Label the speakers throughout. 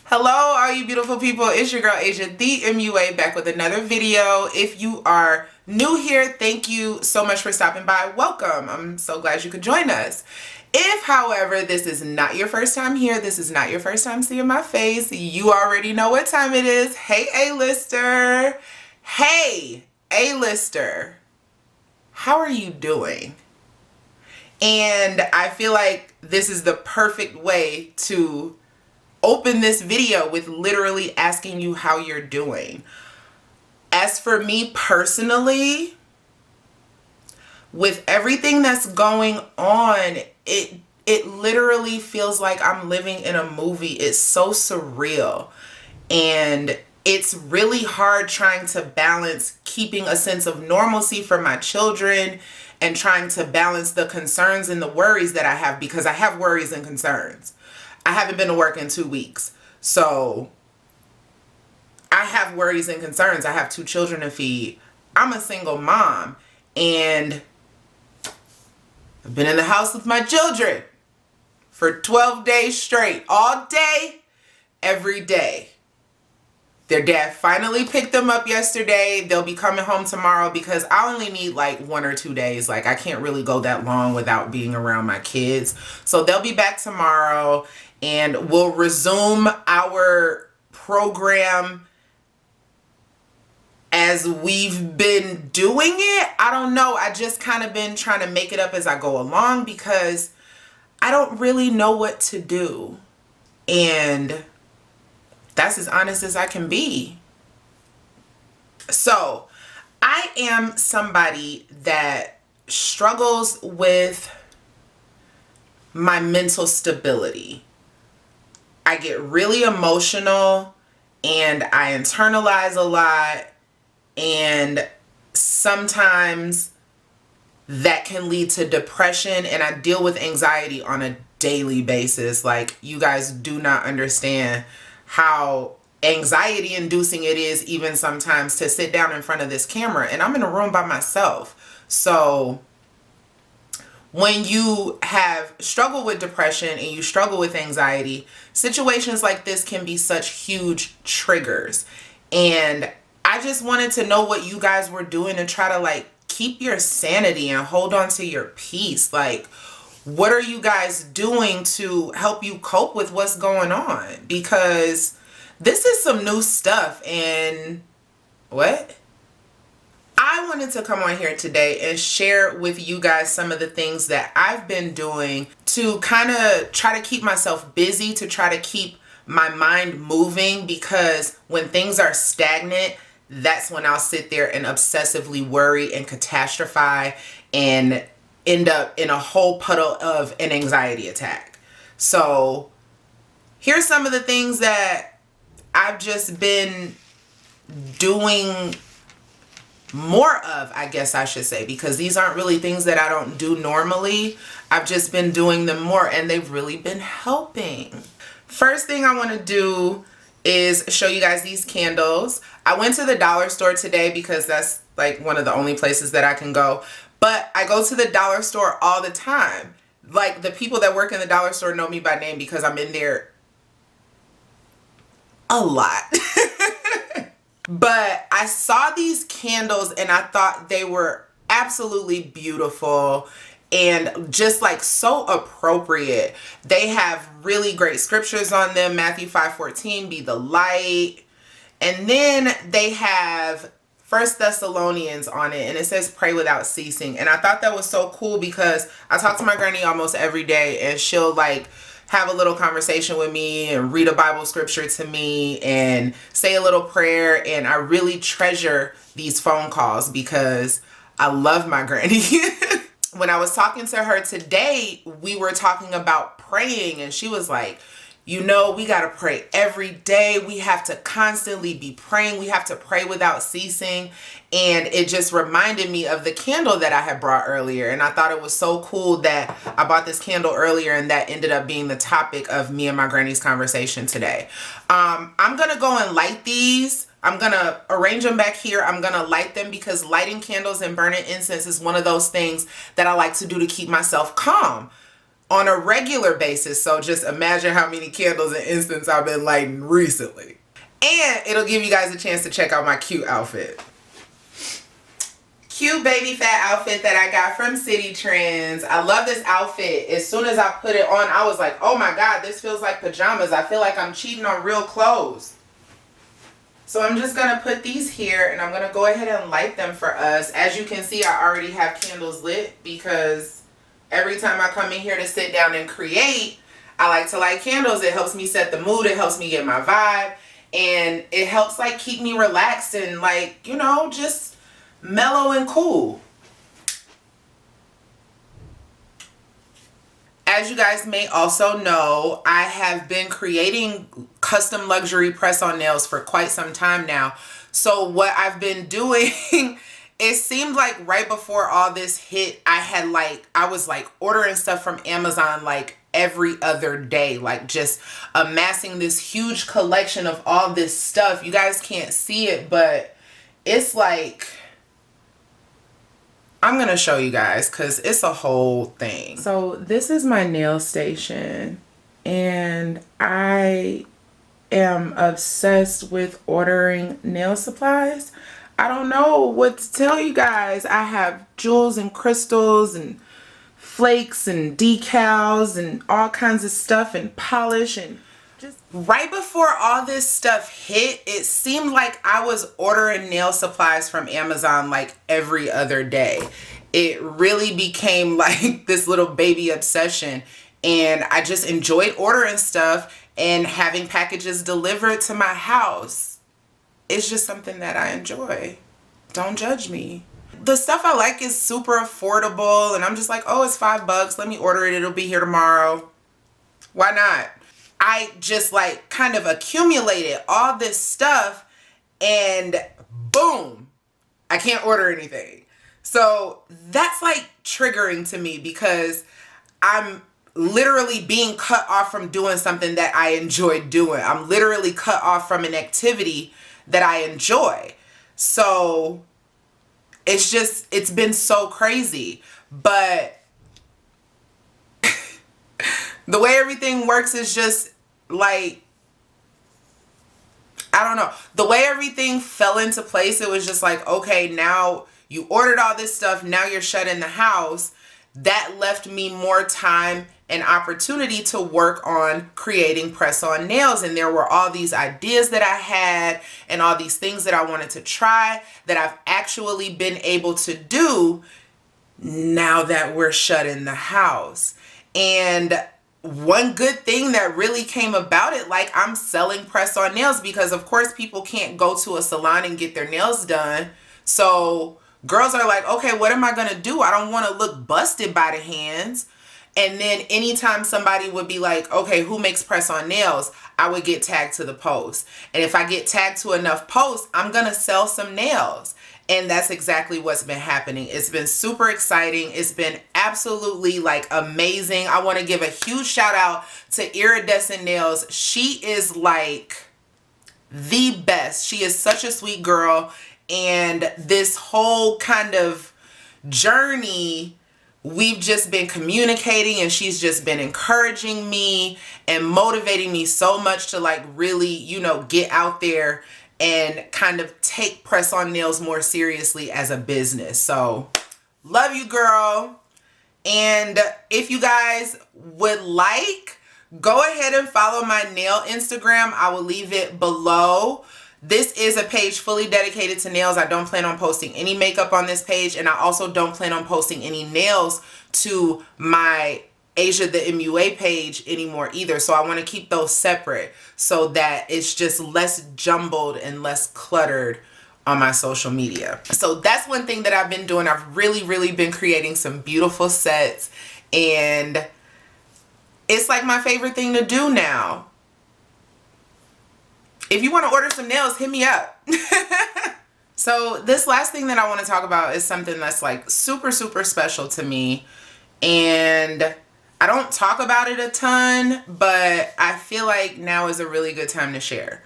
Speaker 1: Hello, all you beautiful people. It's your girl Asia, the MUA, back with another video. If you are new here, thank you so much for stopping by. Welcome. I'm so glad you could join us. If, however, this is not your first time here, this is not your first time seeing my face, you already know what time it is. Hey, A-lister. Hey, A-lister. How are you doing? And I feel like this is the perfect way to open this video with literally asking you how you're doing. As for me personally, with everything that's going on, it literally feels like I'm living in a movie. It's so surreal. And it's really hard trying to balance keeping a sense of normalcy for my children and trying to balance the concerns and the worries that I have, because I have worries and concerns. I haven't been to work in 2 weeks. So I have worries and concerns. I have 2 children to feed. I'm a single mom. And I've been in the house with my children for 12 days straight. All day, every day. Their dad finally picked them up yesterday. They'll be coming home tomorrow because I only need like 1 or 2 days. Like, I can't really go that long without being around my kids. So they'll be back tomorrow and we'll resume our program as we've been doing it. I don't know. I just kind of been trying to make it up as I go along because I don't really know what to do. And that's as honest as I can be. So I am somebody that struggles with my mental stability. I get really emotional and I internalize a lot, and sometimes that can lead to depression, and I deal with anxiety on a daily basis. Like, you guys do not understand how anxiety inducing it is even sometimes to sit down in front of this camera, and I'm in a room by myself. So when you have struggled with depression and you struggle with anxiety, situations like this can be such huge triggers. And I just wanted to know what you guys were doing to try to like keep your sanity and hold on to your peace. Like, what are you guys doing to help you cope with what's going on? Because this is some new stuff. And what? I wanted to come on here today and share with you guys some of the things that I've been doing to kind of try to keep myself busy, to try to keep my mind moving, because when things are stagnant, that's when I'll sit there and obsessively worry and catastrophize and end up in a whole puddle of an anxiety attack. So here's some of the things that I've just been doing more of, I guess I should say, because these aren't really things that I don't do normally. I've just been doing them more, and they've really been helping. First thing I want to do is show you guys these candles. I went to the dollar store today because that's like one of the only places that I can go. But I go to the dollar store all the time. Like, the people that work in the dollar store know me by name because I'm in there a lot. But I saw these candles and I thought they were absolutely beautiful and just like so appropriate. They have really great scriptures on them. Matthew 5:14, be the light. And then they have 1 Thessalonians on it, and it says pray without ceasing. And I thought that was so cool because I talk to my granny almost every day, and she'll like have a little conversation with me and read a Bible scripture to me and say a little prayer. And I really treasure these phone calls because I love my granny. When I was talking to her today, we were talking about praying, and she was like, you know, we got to pray every day. We have to constantly be praying. We have to pray without ceasing. And it just reminded me of the candle that I had brought earlier. And I thought it was so cool that I bought this candle earlier, and that ended up being the topic of me and my granny's conversation today. I'm going to go and light these. I'm going to arrange them back here. I'm going to light them because lighting candles and burning incense is one of those things that I like to do to keep myself calm. on a regular basis. So just imagine how many candles and incense I've been lighting recently. And it'll give you guys a chance to check out my cute outfit. Cute baby fat outfit that I got from City Trends. I love this outfit. As soon as I put it on, I was like, oh my God, this feels like pajamas. I feel like I'm cheating on real clothes. So I'm just going to put these here and I'm going to go ahead and light them for us. As you can see, I already have candles lit because every time I come in here to sit down and create, I like to light candles. It helps me set the mood. It helps me get my vibe. And it helps like keep me relaxed and like, you know, just mellow and cool. As you guys may also know, I have been creating custom luxury press-on nails for quite some time now. So what I've been doing, it seemed like right before all this hit, I was like ordering stuff from Amazon like every other day, like just amassing this huge collection of all this stuff. You guys can't see it, but it's like, I'm going to show you guys because it's a whole thing. So this is my nail station and I am obsessed with ordering nail supplies. I don't know what to tell you guys. I have jewels and crystals and flakes and decals and all kinds of stuff and polish. And just right before all this stuff hit, it seemed like I was ordering nail supplies from Amazon like every other day. It really became like this little baby obsession, and I just enjoyed ordering stuff and having packages delivered to my house. It's just something that I enjoy. Don't judge me. The stuff I like is super affordable, and I'm just like, oh, it's $5. Let me order it. It'll be here tomorrow. Why not? I just like kind of accumulated all this stuff and boom, I can't order anything. So that's like triggering to me because I'm literally being cut off from doing something that I enjoy doing. I'm literally cut off from an activity that I enjoy. So it's been so crazy. But the way everything works is just like, I don't know. The way everything fell into place, it was just like, okay, now you ordered all this stuff. Now you're shut in the house. That left me more time and opportunity to work on creating press-on nails. And there were all these ideas that I had and all these things that I wanted to try that I've actually been able to do now that we're shut in the house. And one good thing that really came about it, like I'm selling press-on nails because of course people can't go to a salon and get their nails done. So girls are like, okay, what am I going to do? I don't want to look busted by the hands. And then anytime somebody would be like, okay, who makes press-on nails? I would get tagged to the post. And if I get tagged to enough posts, I'm going to sell some nails. And that's exactly what's been happening. It's been super exciting. It's been absolutely like amazing. I want to give a huge shout out to Iridescent Nails. She is like the best. She is such a sweet girl. And this whole kind of journey, we've just been communicating and she's just been encouraging me and motivating me so much to like really, you know, get out there and kind of take press-on nails more seriously as a business. So love you, girl. And if you guys would like, go ahead and follow my nail Instagram. I will leave it below. This is a page fully dedicated to nails. I don't plan on posting any makeup on this page, and I also don't plan on posting any nails to my Asia the MUA page anymore either. So I want to keep those separate so that it's just less jumbled and less cluttered on my social media. So that's one thing that I've been doing. I've really been creating some beautiful sets, and it's like my favorite thing to do now. If you want to order some nails, hit me up. So this last thing that I want to talk about is something that's like super special to me, and I don't talk about it a ton, but I feel like now is a really good time to share.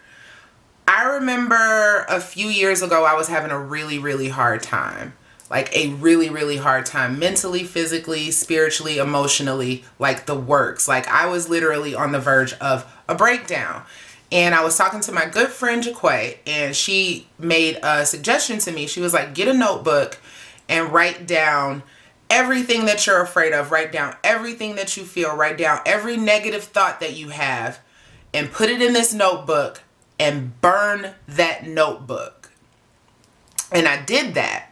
Speaker 1: I remember a few years ago I was having a really hard time. like a really, really hard time mentally, physically, spiritually, emotionally, like the works. Like I was literally on the verge of a breakdown. And I was talking to my good friend Jaquay, and she made a suggestion to me. She was like, get a notebook and write down everything that you're afraid of. Write down everything that you feel. Write down every negative thought that you have and put it in this notebook and burn that notebook. And I did that.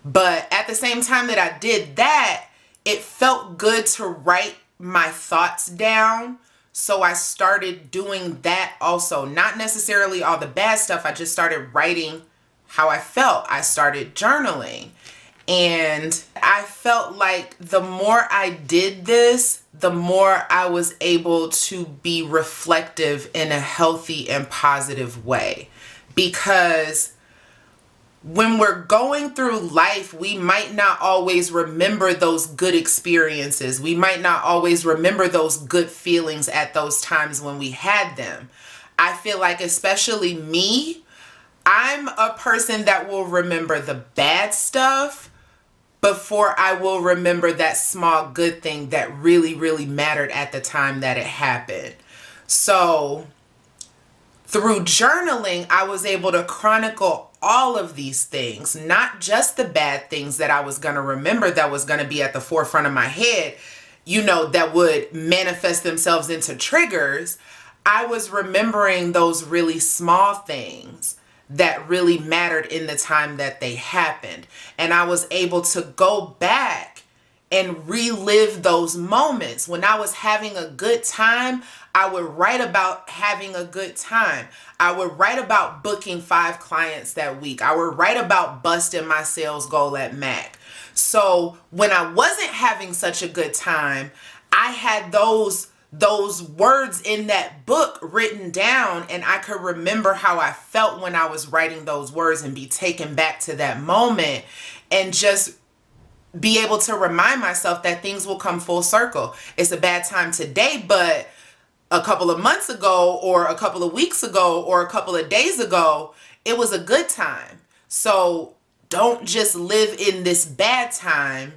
Speaker 1: But at the same time that I did that, it felt good to write my thoughts down. So I started doing that also. Not necessarily all the bad stuff. I just started writing how I felt. I started journaling. And I felt like the more I did this, the more I was able to be reflective in a healthy and positive way. Because when we're going through life, we might not always remember those good experiences. We might not always remember those good feelings at those times when we had them. I feel like, especially me, I'm a person that will remember the bad stuff before I will remember that small good thing that really, really mattered at the time that it happened. So through journaling, I was able to chronicle all of these things, not just the bad things that I was going to remember that was going to be at the forefront of my head, that would manifest themselves into triggers. I was remembering those really small things that really mattered in the time that they happened. And I was able to go back and relive those moments. When I was having a good time, I would write about having a good time. I would write about booking 5 clients that week. I would write about busting my sales goal at MAC. So when I wasn't having such a good time, I had those words in that book written down, and I could remember how I felt when I was writing those words and be taken back to that moment and just be able to remind myself that things will come full circle. It's a bad time today, but a couple of months ago or a couple of weeks ago or a couple of days ago, it was a good time. So don't just live in this bad time.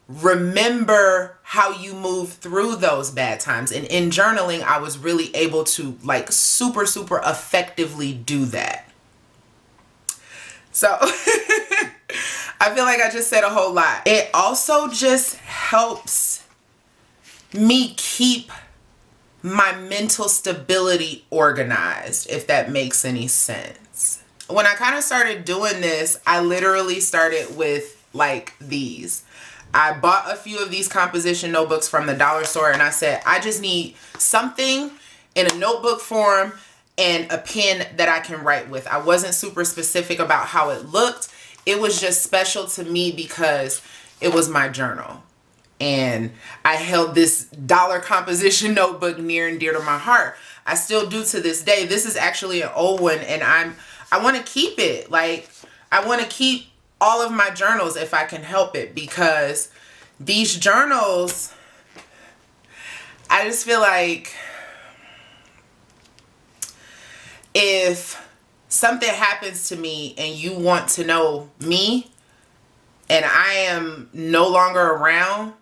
Speaker 1: Remember how you move through those bad times. And in journaling, I was really able to super, super effectively do that. So I feel like I just said a whole lot. It also just helps me keep my mental stability organized, if that makes any sense. When I kind of started doing this, I literally started with these. I bought a few of these composition notebooks from the dollar store, and I said, I just need something in a notebook form and a pen that I can write with. I wasn't super specific about how it looked. It was just special to me because it was my journal. And I held this dollar composition notebook near and dear to my heart. I still do to this day. This is actually an old one, and I want to keep it. I want to keep all of my journals if I can help it, because these journals, I just feel like if something happens to me and you want to know me and I am no longer around,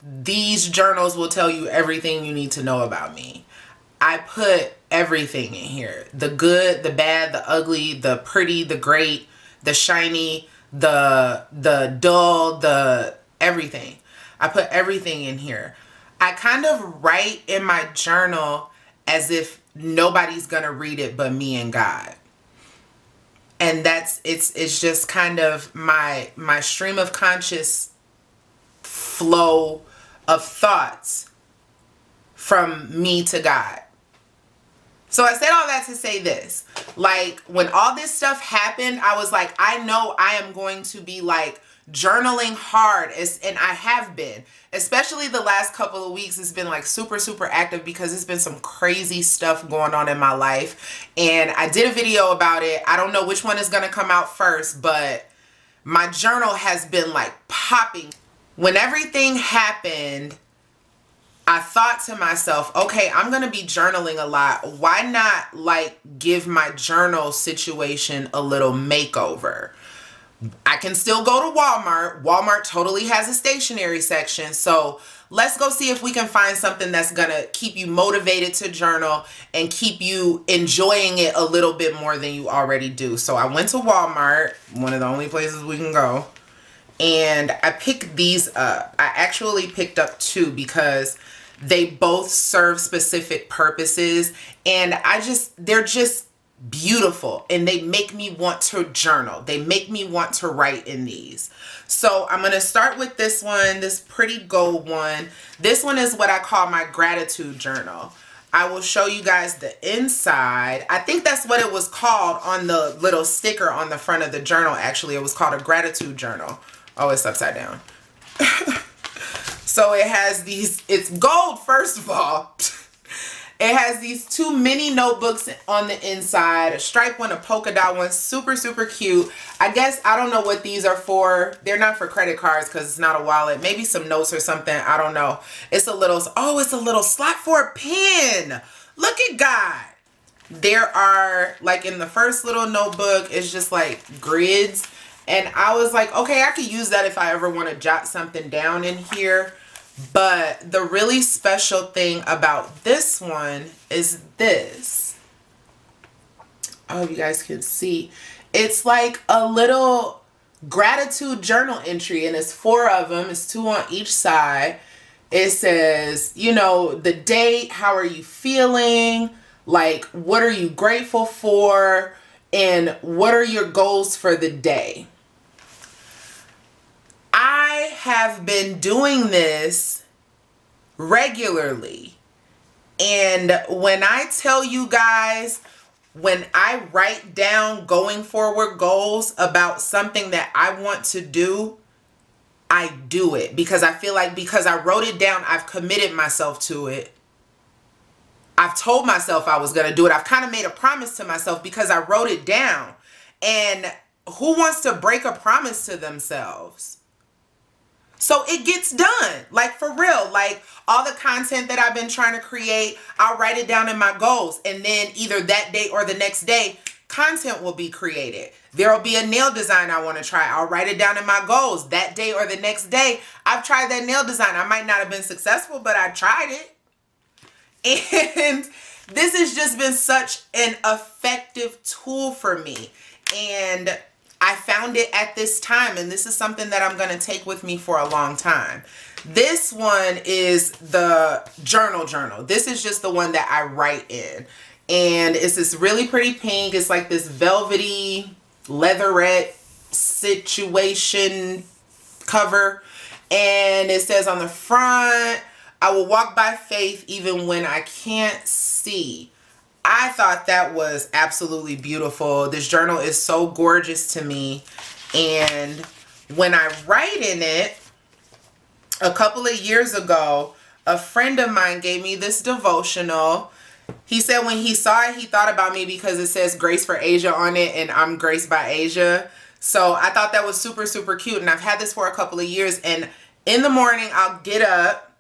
Speaker 1: these journals will tell you everything you need to know about me. I put everything in here. The good, the bad, the ugly, the pretty, the great, the shiny, the dull, the everything. I put everything in here. I kind of write in my journal as if nobody's gonna read it but me and God. And it's just kind of my stream of conscious flow of thoughts from me to God. So I said all that to say this. When all this stuff happened, I was like, I know I am going to be journaling hard, and I have been. Especially the last couple of weeks, it's been super, super active because it's been some crazy stuff going on in my life. And I did a video about it. I don't know which one is going to come out first, but my journal has been popping. When everything happened, I thought to myself, okay, I'm going to be journaling a lot. Why not give my journal situation a little makeover? I can still go to Walmart. Walmart totally has a stationery section. So let's go see if we can find something that's going to keep you motivated to journal and keep you enjoying it a little bit more than you already do. So I went to Walmart, one of the only places we can go, and I picked these up. I actually picked up two because they both serve specific purposes, and they're just beautiful, and they make me want to journal. They make me want to write in these. So I'm going to start with this one, this pretty gold one. This one is what I call my gratitude journal. I will show you guys the inside. I think that's what it was called on the little sticker on the front of the journal. Actually, it was called a gratitude journal. Oh, it's upside down. So it has these, it's gold, first of all. It has these two mini notebooks on the inside, a striped one, a polka dot one, super, super cute. I guess, I don't know what these are for. They're not for credit cards because it's not a wallet. Maybe some notes or something. I don't know. It's a little, oh, it's a little slot for a pen. Look at God. There are, like in the first little notebook, it's just like grids. And I was like, okay, I could use that if I ever want to jot something down in here. But the really special thing about this one is this. Oh, you guys can see. It's like a little gratitude journal entry, and it's 4 of them. It's 2 on each side. It says, you know, the date, how are you feeling? Like, what are you grateful for? And what are your goals for the day? I have been doing this regularly. And when I tell you guys, when I write down going forward goals about something that I want to do, I do it because I feel like because I wrote it down, I've committed myself to it. I've told myself I was going to do it. I've kind of made a promise to myself because I wrote it down. And who wants to break a promise to themselves? So it gets done, like for real, like all the content that I've been trying to create, I'll write it down in my goals. And then either that day or the next day, content will be created. There'll be a nail design I want to try. I'll write it down in my goals. That day or the next day, I've tried that nail design. I might not have been successful, but I tried it. And this has just been such an effective tool for me. And I found it at this time, and this is something that I'm going to take with me for a long time. This one is the journal. This is just the one that I write in. And it's this really pretty pink. It's like this velvety leatherette situation cover. And it says on the front, I will walk by faith even when I can't see. I thought that was absolutely beautiful. This journal is so gorgeous to me. And when I write in it, a couple of years ago, a friend of mine gave me this devotional. He said when he saw it, he thought about me because it says Grace for Asia on it, and I'm Grace by Asia. So I thought that was super, super cute. And I've had this for a couple of years. And in the morning, I'll get up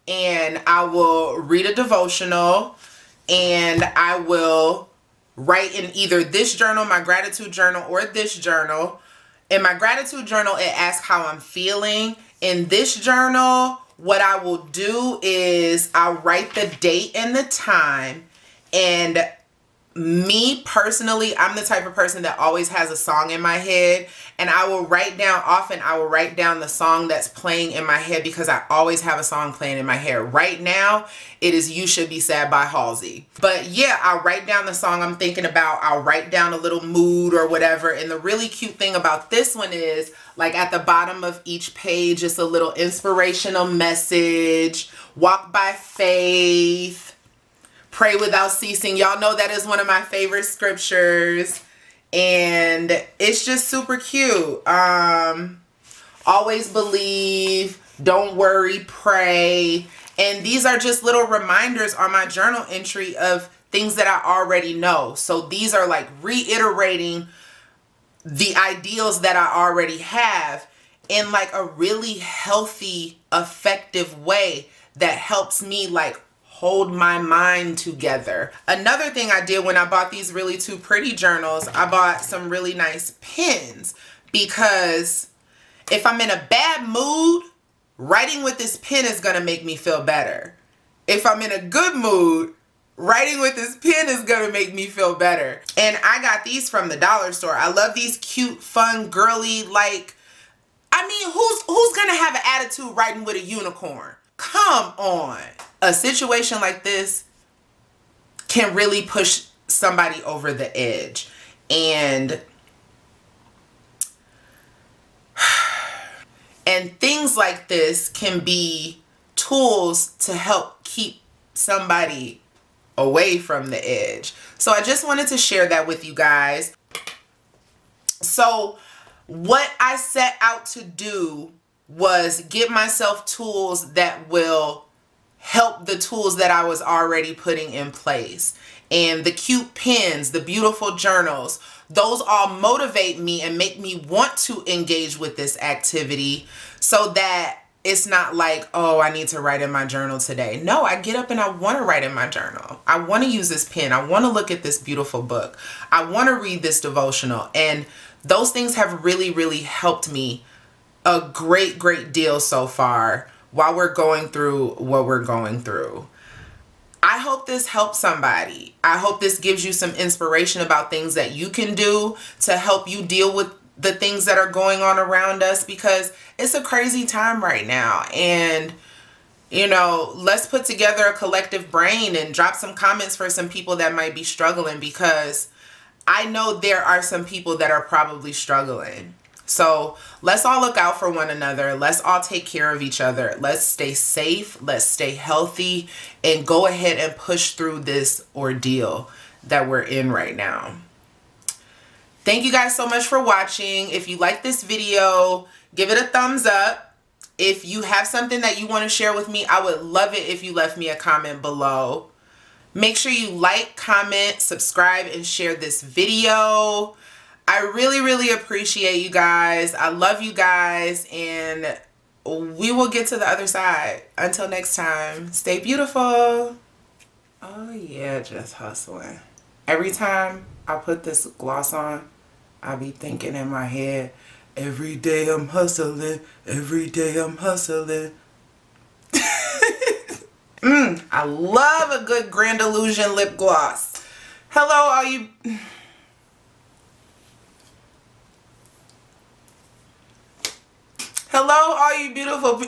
Speaker 1: and I will read a devotional. And I will write in either this journal, my gratitude journal, or this journal. In my gratitude journal, it asks how I'm feeling. In this journal, what I will do is I'll write the date and the time. And me personally, I'm the type of person that always has a song in my head. And I will write down, often I will write down the song that's playing in my head because I always have a song playing in my head. Right now, it is You Should Be Sad by Halsey. But yeah, I'll write down the song I'm thinking about. I'll write down a little mood or whatever. And the really cute thing about this one is, like at the bottom of each page, it's a little inspirational message. Walk by faith. Pray without ceasing. Y'all know that is one of my favorite scriptures. And it's just super cute. Always believe, don't worry, pray. And these are just little reminders on my journal entry of things that I already know. So these are like reiterating the ideals that I already have in like a really healthy, effective way that helps me like hold my mind together. Another thing I did when I bought these really two pretty journals, I bought some really nice pens because if I'm in a bad mood, writing with this pen is going to make me feel better. If I'm in a good mood, writing with this pen is going to make me feel better. And I got these from the dollar store. I love these cute, fun, girly, like, I mean, who's going to have an attitude writing with a unicorn? Come on. A situation like this can really push somebody over the edge. And things like this can be tools to help keep somebody away from the edge. So I just wanted to share that with you guys. So what I set out to do was give myself tools that will help the tools that I was already putting in place. And the cute pens, the beautiful journals, those all motivate me and make me want to engage with this activity, so that it's not like, oh, I need to write in my journal today. No, I get up and I want to write in my journal. I want to use this pen. I want to look at this beautiful book. I want to read this devotional. And those things have really, really helped me a great, great deal so far while we're going through what we're going through. I hope this helps somebody. I hope this gives you some inspiration about things that you can do to help you deal with the things that are going on around us, because it's a crazy time right now. And, you know, let's put together a collective brain and drop some comments for some people that might be struggling, because I know there are some people that are probably struggling. So let's all look out for one another. Let's all take care of each other. Let's stay safe. Let's stay healthy and go ahead and push through this ordeal that we're in right now. Thank you guys so much for watching. If you like this video, give it a thumbs up. If you have something that you want to share with me, I would love it if you left me a comment below. Make sure you like, comment, subscribe, and share this video. I really, really appreciate you guys. I love you guys, and we will get to the other side. Until next time, stay beautiful. Oh yeah, just hustling. Every time I put this gloss on, I be thinking in my head, every day I'm hustling, every day I'm hustling. I love a good Grand Illusion lip gloss. Hello, all you... Hello, all you beautiful...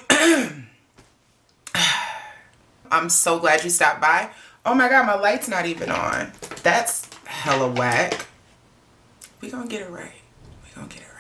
Speaker 1: I'm so glad you stopped by. Oh my God, my light's not even on. That's hella whack. We gonna get it right. We gonna get it right.